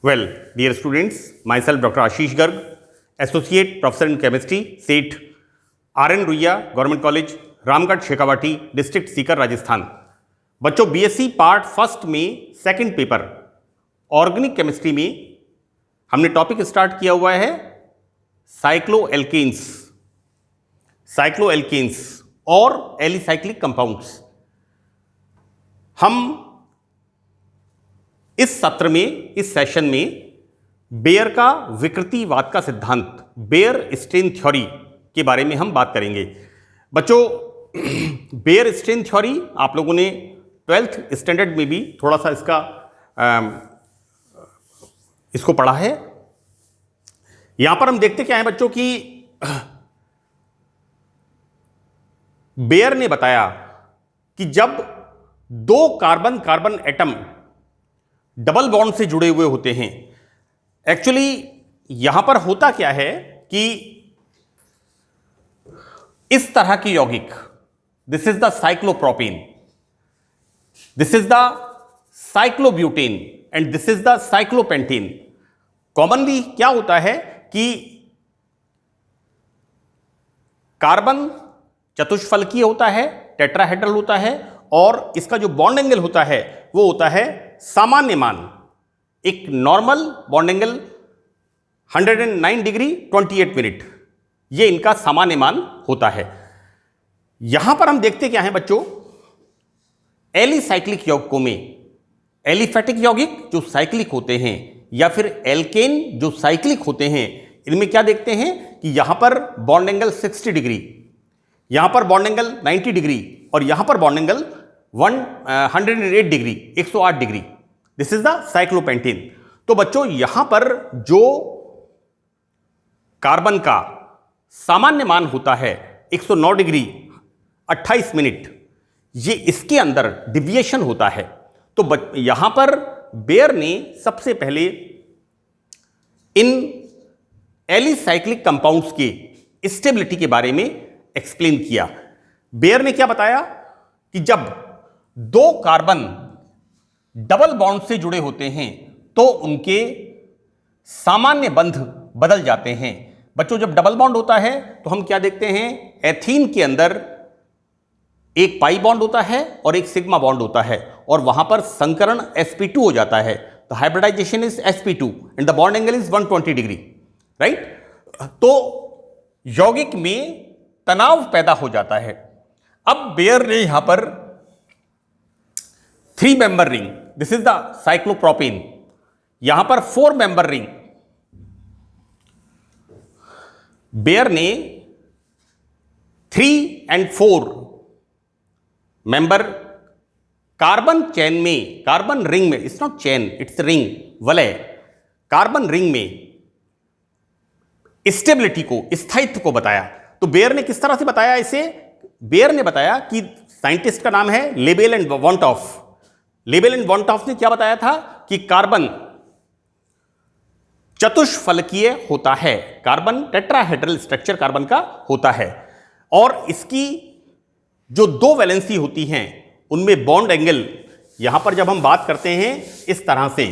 Well, dear students, myself Dr. Ashish Garg, Associate Professor in Chemistry, SET, RN Ruia government college, Ramgarh Shekhawati, district Sikar, Rajasthan. बच्चों, BSc part first में second paper organic chemistry में हमने topic start किया हुआ है cycloalkenes और alicyclic compounds. हम इस सत्र में, इस सेशन में बेयर का विकृतिवाद का सिद्धांत, बेयर स्ट्रेन थ्योरी के बारे में हम बात करेंगे। बच्चों, बेयर स्ट्रेन थ्योरी आप लोगों ने 12th स्टैंडर्ड में भी थोड़ा सा इसको पढ़ा है। यहां पर हम देखते क्या है बच्चों कि बेयर ने बताया कि जब दो carbon carbon atom double bond से जुड़े हुए होते हैं, एक्चुअली यहां पर होता क्या है कि इस तरह की यौगिक, this is the cyclopropane, this is the cyclobutane and this is the cyclopentane. Commonly क्या होता है कि कार्बन चतुष्फलकीय होता है, टेट्राहेड्रल होता है, और इसका जो बॉन्ड एंगल होता है वो होता है सामान्य मान, एक normal bond angle 109 degree 28 minute, ये इनका सामान्य मान होता है। यहां पर हम देखते क्या है बच्चों, एलिसाइक्लिक यौगिकों में, एलिफैटिक यौगिक जो साइक्लिक होते हैं या फिर एल्केन जो साइक्लिक होते हैं, इनमें क्या देखते हैं कि यहां पर बॉन्ड एंगल 60 डिग्री, यहां पर बॉन्ड एंगल 90 डिग्री और यहां पर bond angle 108 degree, 108 degree. This is the cyclopentane. तो बच्चों, यहां पर जो कार्बन का सामान्य मान होता है 109 डिग्री 28 मिनट, ये इसके अंदर डिविएशन होता है। तो यहां पर बेयर ने सबसे पहले इन एलिसाइक्लिक कंपाउंड्स के स्टेबिलिटी के बारे में एक्सप्लेन किया। बेयर ने क्या बताया कि जब दो कार्बन डबल बॉन्ड से जुड़े होते हैं तो उनके सामान्य बंध बदल जाते हैं। बच्चों, जब डबल बॉन्ड होता है तो हम क्या देखते हैं, एथीन के अंदर एक पाई बॉन्ड होता है और एक सिग्मा बॉन्ड होता है और वहां पर संकरण sp2 हो जाता है। तो hybridization is sp2 and the bond angle is 120 degree, right. तो यौगिक में तनाव पैदा हो जाता है। अब बेयर ने यहां पर 3 member ring, this is the cyclopropane, यहां पर 4 मेंबर रिंग, बेयर ने 3 और 4 मेंबर कार्बन चैन में, कार्बन रिंग में, it's not chain, it's ring, वलय, कार्बन रिंग में स्टेबिलिटी को, स्थायित्व को बताया। तो बेयर ने किस तरह से बताया इसे? बेयर ने बताया कि साइंटिस्ट का नाम है लेबेल एंड वॉन्टॉफ। लेबेल एंड वॉन्टॉफ ने क्या बताया था कि कार्बन चतुष्फलकीय होता है, कार्बन टेट्राहेड्रल स्ट्रक्चर कार्बन का होता है, और इसकी जो दो वैलेंसी होती हैं उनमें बॉन्ड एंगल, यहां पर जब हम बात करते हैं इस तरह से,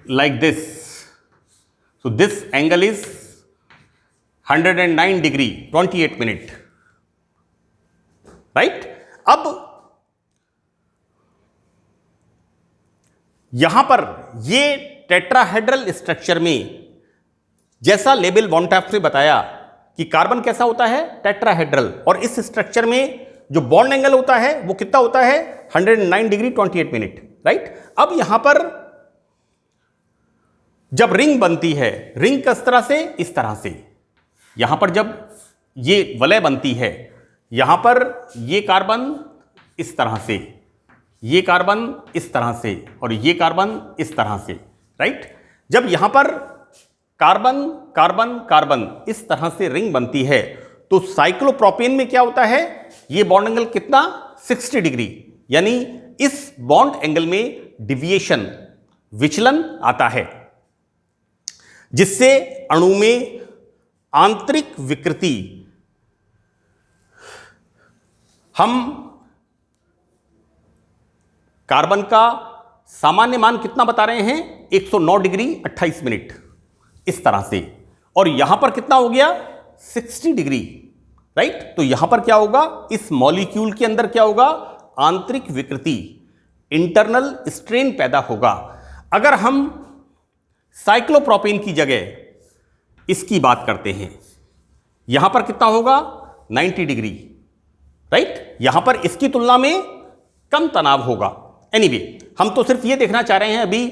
like this, so this angle is 109 degree 28 minute, right. अब यहां पर ये टेट्राहेड्रल स्ट्रक्चर में, जैसा लेबेल वॉन्टॉफ ने बताया कि कार्बन कैसा होता है, टेट्राहेड्रल, और इस स्ट्रक्चर में जो बॉन्ड एंगल होता है वो कितना होता है, 109 डिग्री 28 मिनट, राइट। अब यहां पर जब रिंग बनती है, रिंग किस तरह से, इस तरह से, यहां पर जब ये वलय बनती है, यहां पर ये कार्बन इस तरह से, ये कार्बन इस तरह से और ये कार्बन इस तरह से, राइट। जब यहां पर कार्बन कार्बन कार्बन इस तरह से रिंग बनती है तो साइक्लोप्रोपेन में क्या होता है, ये बॉन्ड एंगल कितना, 60 डिग्री, यानी इस बॉन्ड एंगल में डिविएशन, विचलन आता है, जिससे अणु में आंतरिक विकृति, हम कार्बन का सामान्य मान कितना बता रहे हैं, 109 डिग्री 28 मिनट, इस तरह से। और यहां पर कितना हो गया, 60 डिग्री, राइट। तो यहां पर क्या होगा, इस मॉलिक्यूल के अंदर क्या होगा, आंतरिक विकृति, इंटरनल स्ट्रेन पैदा होगा। अगर हम साइक्लोप्रोपेन की जगह इसकी बात करते हैं, यहां पर कितना होगा, 90 डिग्री, राइट। यहां पर इसकी तुलना में कम तनाव होगा। एनीवे, हम तो सिर्फ ये देखना चाह रहे हैं, अभी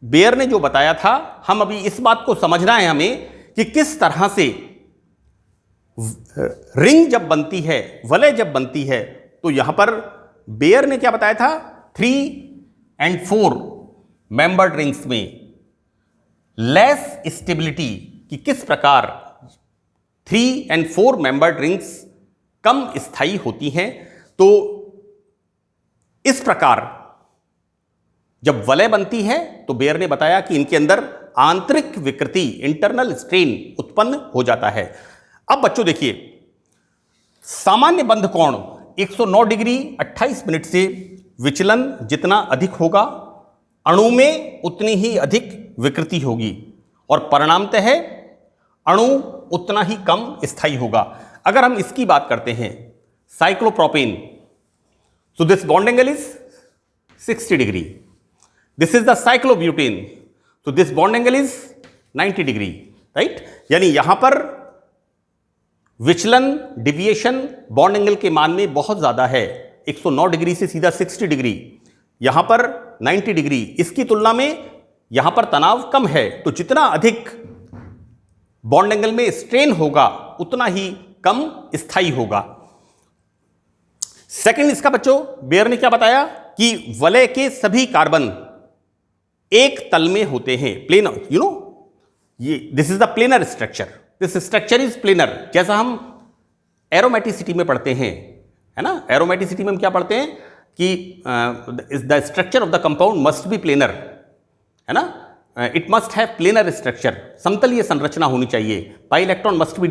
बेयर ने जो बताया था, हम अभी इस बात को समझना है हमें कि किस तरह से रिंग जब बनती है, वलय जब बनती है, तो यहां पर बेयर ने क्या बताया था, 3 और 4 मेंबर्ड रिंग्स में लेस स्टेबिलिटी, कि किस प्रकार 3 और 4 मेंबर्ड रिंग्स कम स्थायी होती हैं। तो इस प्रकार जब वलय बनती है तो बेयर ने बताया कि इनके अंदर आंतरिक विकृति, इंटरनल स्ट्रेन उत्पन्न हो जाता है। अब बच्चों देखिए, सामान्य बंध कोण 109 डिग्री 28 मिनट से विचलन जितना अधिक होगा, अणु में उतनी ही अधिक विकृति होगी, और परिणामतः अणु उतना ही कम स्थायी होगा। अगर हम इसकी बात करते हैं, cyclopropane, so this bond angle is 60 degree. This is the cyclobutane, so this bond angle is 90 degree, right? यानी यहां पर विचलन, डिविएशन बॉन्ड एंगल के मान में बहुत ज्यादा है, 109 डिग्री से सीधा 60 डिग्री, यहां पर 90 डिग्री, इसकी तुलना में यहां पर तनाव कम है। तो जितना अधिक बॉन्ड एंगल में स्ट्रेन होगा उतना ही कम स्थायी होगा। सेकंड इसका बच्चों, बेयर ने क्या बताया कि वलय के सभी कार्बन एक तल में होते हैं, प्लेनर, ये this is the planar structure, this structure is planar. जैसा हम एरोमेटिसिटी में पढ़ते हैं, है ना, एरोमेटिसिटी में हम क्या पढ़ते हैं कि the structure of the compound must be planar, है ना, it must have planar structure, समतलीय संरचना होनी चाहिए, pi electron must be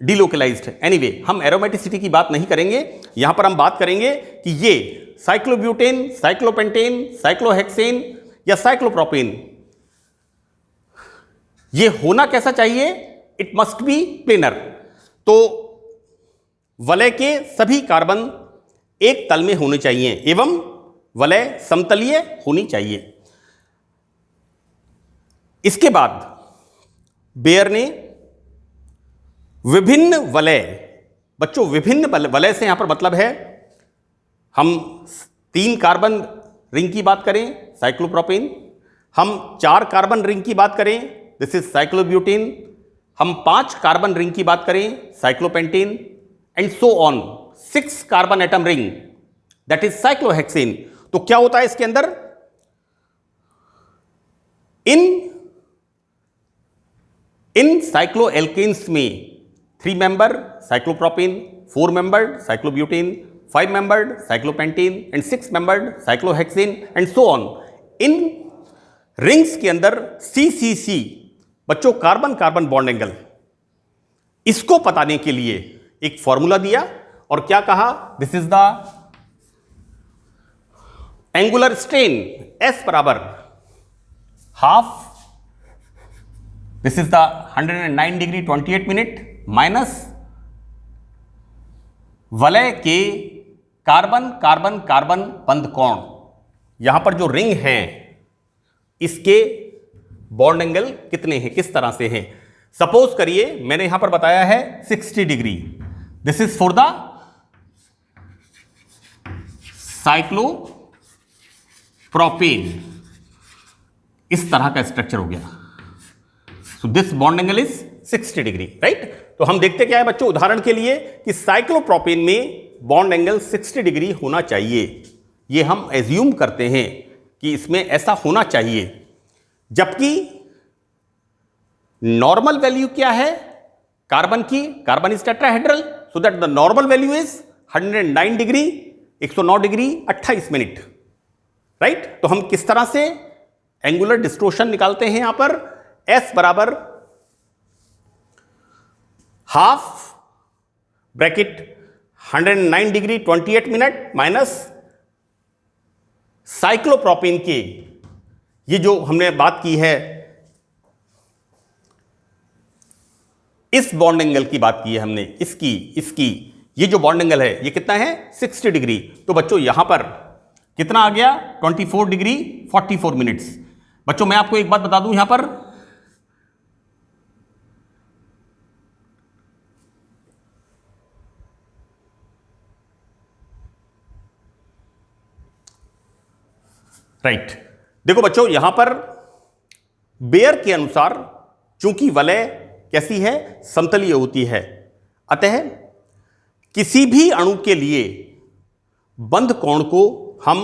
delocalised. Anyway, हम एरोमेटिसिटी की बात नहीं करेंगे, यहां पर हम बात करेंगे कि ये साइक्लोब्यूटेन, साइक्लोपेंटेन, साइक्लोहेक्सेन या साइक्लोप्रोपेन, ये होना कैसा चाहिए, इट मस्ट बी प्लेनर। तो वलय के सभी कार्बन एक तल में होने चाहिए एवं वलय समतलीय होनी चाहिए। इसके बाद बेयर ने विभिन्न वलय, बच्चों विभिन्न वलय से यहां पर मतलब है, हम 3 कार्बन रिंग की बात करें साइक्लोप्रोपेन, हम 4 कार्बन रिंग की बात करें दिस इज साइक्लोब्यूटेन, हम 5 कार्बन रिंग की बात करें cyclopentane, and so on 6 carbon atom ring that is cyclohexane. तो क्या होता है इसके अंदर, इन साइक्लोएल्केन्स में 3 member cyclopropane, 4 membered cyclobutane, 5 membered cyclopentane and 6 membered cyclohexane and so on. In rings के अंदर CCC, बच्चों कार्बन कार्बन बॉन्ड एंगल, इसको बताने के लिए एक फॉर्मूला दिया और क्या कहा, this is the angular strain, S बराबर half, this is the 109 degree 28 minute minus वलय के कार्बन कार्बन कार्बन बंध कोण। यहां पर जो रिंग है इसके बॉन्ड एंगल कितने हैं, किस तरह से हैं। सपोज करिए मैंने यहां पर बताया है 60 degree, this is for the cyclopropane, इस तरह का स्ट्रक्चर हो गया। So this bond angle is 60 degree, right. तो हम देखते क्या है बच्चों, उदाहरण के लिए कि साइक्लोप्रोपेन में बॉन्ड एंगल 60 डिग्री होना चाहिए, ये हम एज्यूम करते हैं कि इसमें ऐसा होना चाहिए, जबकि नॉर्मल वैल्यू क्या है कार्बन की, carbon is tetrahedral, so that the normal value is 109 degree 109 degree 28 minute, right. तो हम किस तरह से एंगुलर डिस्टोर्शन निकालते हैं, यहां पर S बराबर half bracket 109 degree 28 minute minus cyclopropane के, ये जो हमने बात की है, इस बॉन्ड एंगल की बात की है हमने, इसकी ये जो बॉन्ड एंगल है ये कितना है 60 डिग्री। तो बच्चों यहां पर कितना आ गया 24 डिग्री 44 मिनट्स। बच्चों मैं आपको एक बात बता दूं यहां पर, राइट। देखो बच्चों यहां पर बेयर के अनुसार चूंकि वलय कैसी है, समतलीय होती है, अतः किसी भी अणु के लिए बंध कोण को हम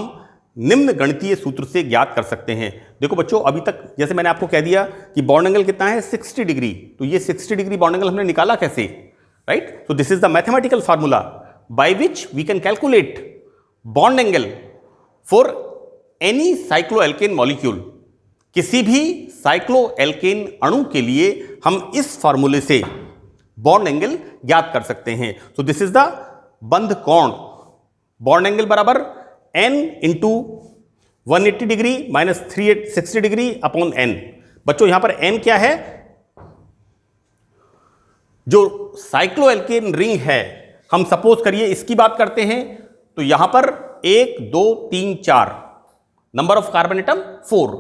निम्न गणितीय सूत्र से ज्ञात कर सकते हैं। देखो बच्चों अभी तक जैसे मैंने आपको कह दिया कि बॉन्ड एंगल कितना है 60 डिग्री, तो ये 60 डिग्री बॉन्ड एंगल हमने निकाला कैसे, right. So this is the mathematical formula by which we can calculate bond angle for any cycloalkane molecule. किसी भी साइक्लोएल्केन अणु के लिए हम इस फार्मूले से बॉन्ड एंगल ज्ञात कर सकते हैं। सो दिस इज द बंध कोण, बॉन्ड एंगल बराबर n into 180 degree minus 360 degree upon n। बच्चों यहां पर n क्या है, जो साइक्लोएल्केन रिंग है, हम सपोज करिए इसकी बात करते हैं, तो यहां पर 1 2 3 4 नंबर ऑफ कार्बन एटम 4,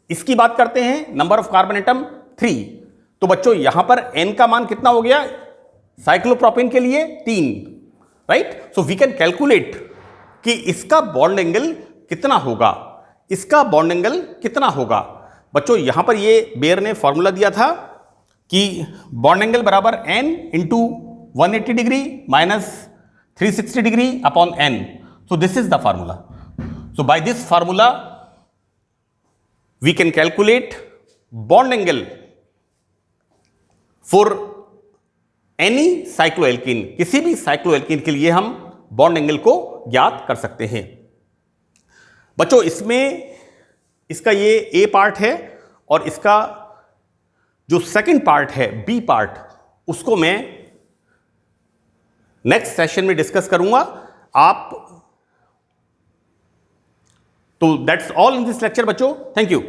इसकी बात करते हैं नंबर ऑफ कार्बन एटम 3। तो बच्चों यहां पर n का मान कितना हो गया साइक्लोप्रोपेन के लिए 3, right. So we can calculate कि इसका बॉन्ड एंगल कितना होगा, इसका बॉन्ड एंगल कितना होगा। बच्चों यहां पर ये बेयर ने फॉर्मूला दिया था कि बॉन्ड एंगल बराबर n into 180 degree minus 360 degree upon n। So this is the formula. So by this formula we can calculate bond angle for any cycloalkene, किसी भी साइक्लोएल्कीन के लिए हम बॉन्ड एंगल को ज्ञात कर सकते हैं। बच्चों इसमें इसका ये ए पार्ट है और इसका जो सेकंड पार्ट है बी पार्ट, उसको मैं नेक्स्ट सेशन में डिस्कस करूंगा। आप तो that's all in this lecture बच्चों, थैंक यू।